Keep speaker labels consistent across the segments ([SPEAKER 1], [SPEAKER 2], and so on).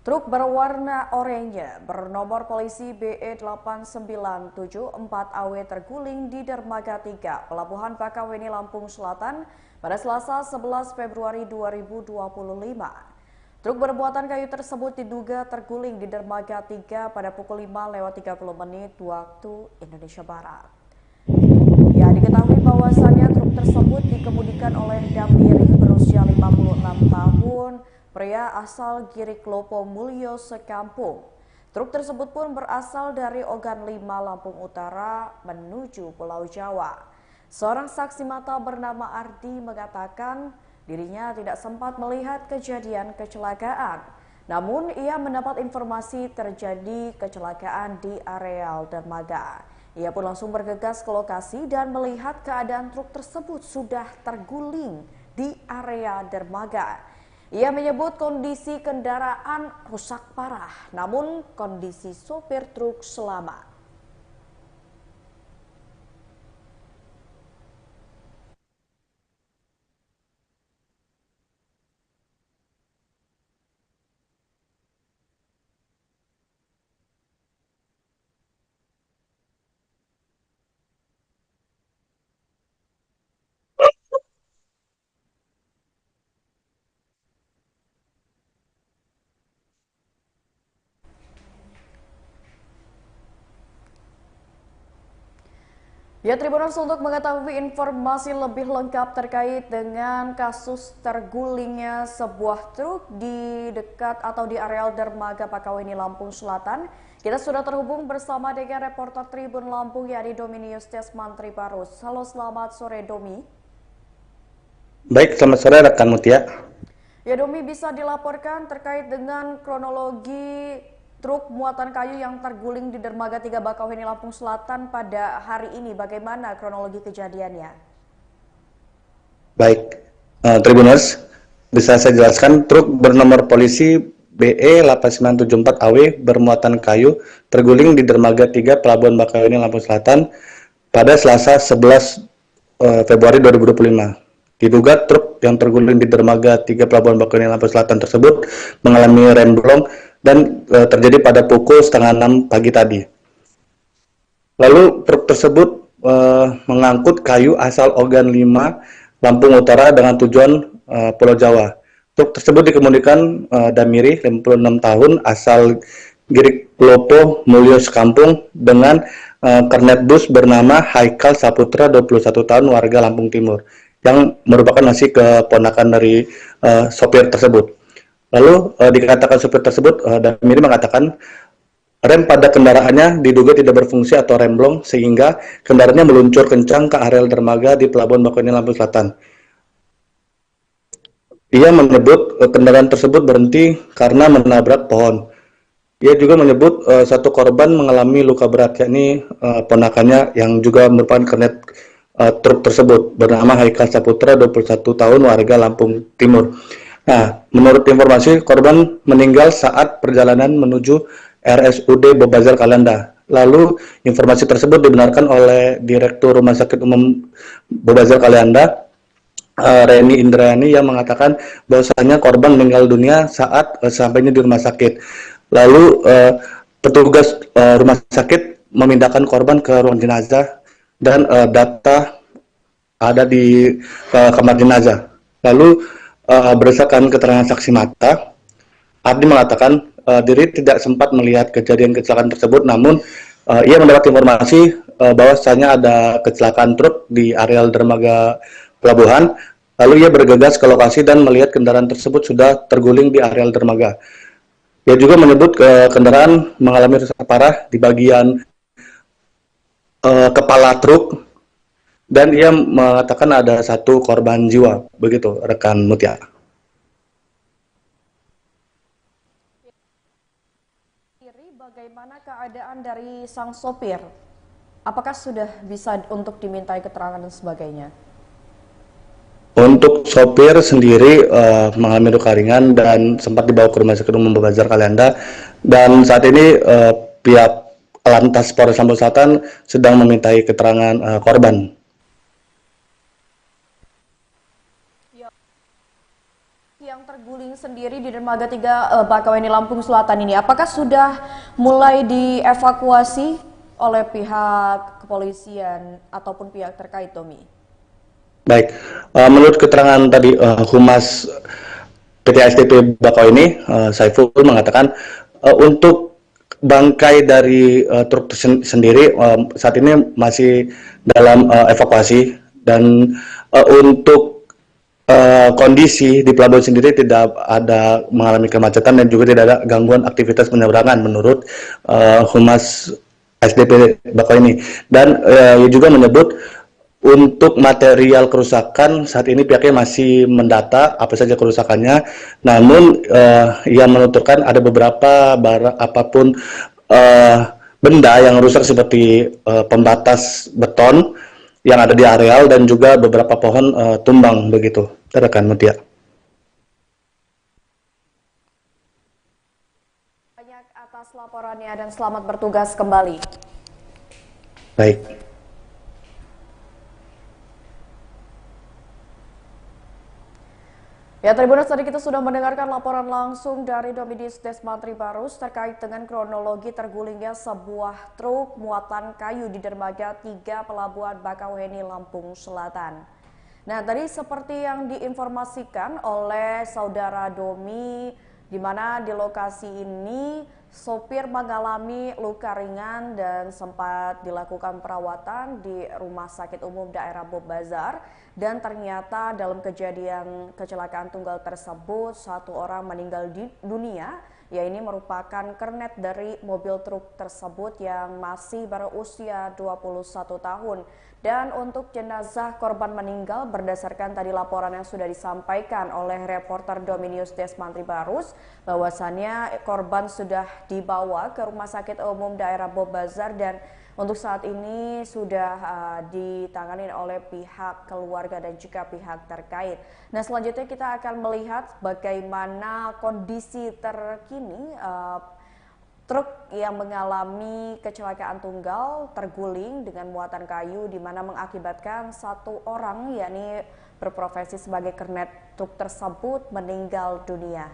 [SPEAKER 1] Truk berwarna oranye bernomor polisi BE8974AW terguling di dermaga 3 Pelabuhan Bakauheni, Lampung Selatan pada Selasa 11 Februari 2025. Truk bermuatan kayu tersebut diduga terguling di dermaga 3 pada pukul 5:30 waktu Indonesia Barat. Ya, diketahui bahwasannya truk tersebut dikemudikan oleh Damiri berusia 56 tahun, pria asal Giriklopo Mulyo Sekampung. Truk tersebut pun berasal dari Ogan 5 Lampung Utara menuju Pulau Jawa. Seorang saksi mata bernama Ardi mengatakan dirinya tidak sempat melihat kejadian kecelakaan. Namun ia mendapat informasi terjadi kecelakaan di areal dermaga. Ia pun langsung bergegas ke lokasi dan melihat keadaan truk tersebut sudah terguling di area dermaga. Ia menyebut kondisi kendaraan rusak parah, namun kondisi sopir truk selamat. Ya, Tribuners, untuk mengetahui informasi lebih lengkap terkait dengan kasus tergulingnya sebuah truk di dekat atau di areal dermaga Bakauheni, Lampung Selatan, kita sudah terhubung bersama dengan reporter Tribun Lampung, yakni Dominius Desmantri Barus. Halo, selamat sore Domi.
[SPEAKER 2] Baik, selamat sore rekan Mutia.
[SPEAKER 1] Ya Domi, bisa dilaporkan terkait dengan kronologi truk muatan kayu yang terguling di dermaga 3 Bakauheni, Lampung Selatan pada hari ini. Bagaimana kronologi kejadiannya?
[SPEAKER 2] Baik, Tribuners, bisa saya jelaskan truk bernomor polisi BE8974AW bermuatan kayu terguling di dermaga 3 Pelabuhan Bakauheni, Lampung Selatan pada Selasa 11 Februari 2025. Diduga truk yang terguling di dermaga 3 Pelabuhan Bakauheni, Lampung Selatan tersebut mengalami remblong dan terjadi pada pukul setengah 6 pagi tadi. Lalu truk tersebut mengangkut kayu asal Ogan 5 Lampung Utara dengan tujuan Pulau Jawa. Truk tersebut dikemudikan Damiri 56 tahun asal Giriklopo Mulyo Sekampung dengan kernet bus bernama Haikal Saputra 21 tahun warga Lampung Timur yang merupakan masih keponakan dari sopir tersebut. Lalu dikatakan sopir tersebut, Damiri mengatakan rem pada kendaraannya diduga tidak berfungsi atau remblong sehingga kendaraannya meluncur kencang ke areal dermaga di Pelabuhan Bakauheni, Lampung Selatan. Ia menyebut kendaraan tersebut berhenti karena menabrak pohon. Ia juga menyebut satu korban mengalami luka berat, yakni ponakannya yang juga merupakan kernet truk tersebut bernama Haikal Saputra 21 tahun warga Lampung Timur. Nah, menurut informasi korban meninggal saat perjalanan menuju RSUD Bobazar Kalanda. Lalu informasi tersebut dibenarkan oleh Direktur Rumah Sakit Umum Bobazar Kalanda, Reni Indrayani, yang mengatakan bahwasanya korban meninggal dunia saat sampainya di rumah sakit. Lalu petugas rumah sakit memindahkan korban ke ruang jenazah dan data ada di kamar jenazah. Lalu berdasarkan keterangan saksi mata, Ardi mengatakan diri tidak sempat melihat kejadian kecelakaan tersebut, namun ia mendapat informasi bahwasanya ada kecelakaan truk di areal dermaga pelabuhan. Lalu ia bergegas ke lokasi dan melihat kendaraan tersebut sudah terguling di areal dermaga. Ia juga menyebut kendaraan mengalami rusak parah di bagian kepala truk dan ia mengatakan ada satu korban jiwa. Begitu rekan Mutia.
[SPEAKER 1] Bagaimana keadaan dari sang sopir? Apakah sudah bisa untuk dimintai keterangan dan sebagainya?
[SPEAKER 2] Untuk sopir sendiri mengalami luka ringan dan sempat dibawa ke Rumah Sakit Umum Bobazar Kalanda, dan saat ini pihak Lantas Polres Lampung Selatan sedang memintai keterangan korban.
[SPEAKER 1] Yang terguling sendiri di dermaga 3 Bakauheni Lampung Selatan ini, apakah sudah mulai dievakuasi oleh pihak kepolisian ataupun pihak terkait, Tommy?
[SPEAKER 2] Baik, menurut keterangan tadi Humas PT ASDP Bakauheni, Saiful mengatakan untuk bangkai dari truk sendiri saat ini masih dalam evakuasi, dan untuk kondisi di pelabuhan sendiri tidak ada mengalami kemacetan dan juga tidak ada gangguan aktivitas penyeberangan menurut Humas SDP Bakauheni. Dan ia juga menyebut untuk material kerusakan saat ini pihaknya masih mendata apa saja kerusakannya. Namun ia menuturkan ada beberapa barang apapun benda yang rusak seperti pembatas beton yang ada di areal dan juga beberapa pohon tumbang begitu, rekan Mutia.
[SPEAKER 1] Banyak atas laporannya dan selamat bertugas kembali.
[SPEAKER 2] Baik.
[SPEAKER 1] Ya, Tribuners, tadi kita sudah mendengarkan laporan langsung dari Domidius Desmantri Barus terkait dengan kronologi tergulingnya sebuah truk muatan kayu di dermaga 3 Pelabuhan Bakauheni, Lampung Selatan. Nah, tadi seperti yang diinformasikan oleh saudara Domi, di mana di lokasi ini sopir mengalami luka ringan dan sempat dilakukan perawatan di Rumah Sakit Umum Daerah Bob Bazar. Dan ternyata dalam kejadian kecelakaan tunggal tersebut, satu orang meninggal dunia, yaitu merupakan kernet dari mobil truk tersebut yang masih berusia 21 tahun. Dan untuk jenazah korban meninggal, berdasarkan tadi laporan yang sudah disampaikan oleh reporter Domidius Desmantri Barus, bahwasannya korban sudah dibawa ke Rumah Sakit Umum Daerah Bob Bazar dan untuk saat ini sudah ditangani oleh pihak keluarga dan juga pihak terkait. Nah, selanjutnya kita akan melihat bagaimana kondisi terkini truk yang mengalami kecelakaan tunggal terguling dengan muatan kayu, di mana mengakibatkan satu orang, yakni berprofesi sebagai kernet truk tersebut, meninggal dunia.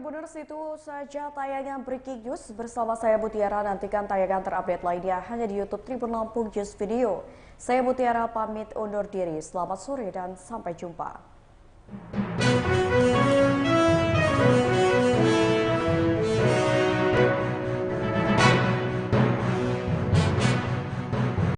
[SPEAKER 1] Tribuners, itu saja tayangan Breaking News bersama saya Mutiara. Nantikan tayangan terupdate lainnya hanya di YouTube Tribun Lampung News Video. Saya Mutiara pamit undur diri. Selamat sore dan sampai jumpa.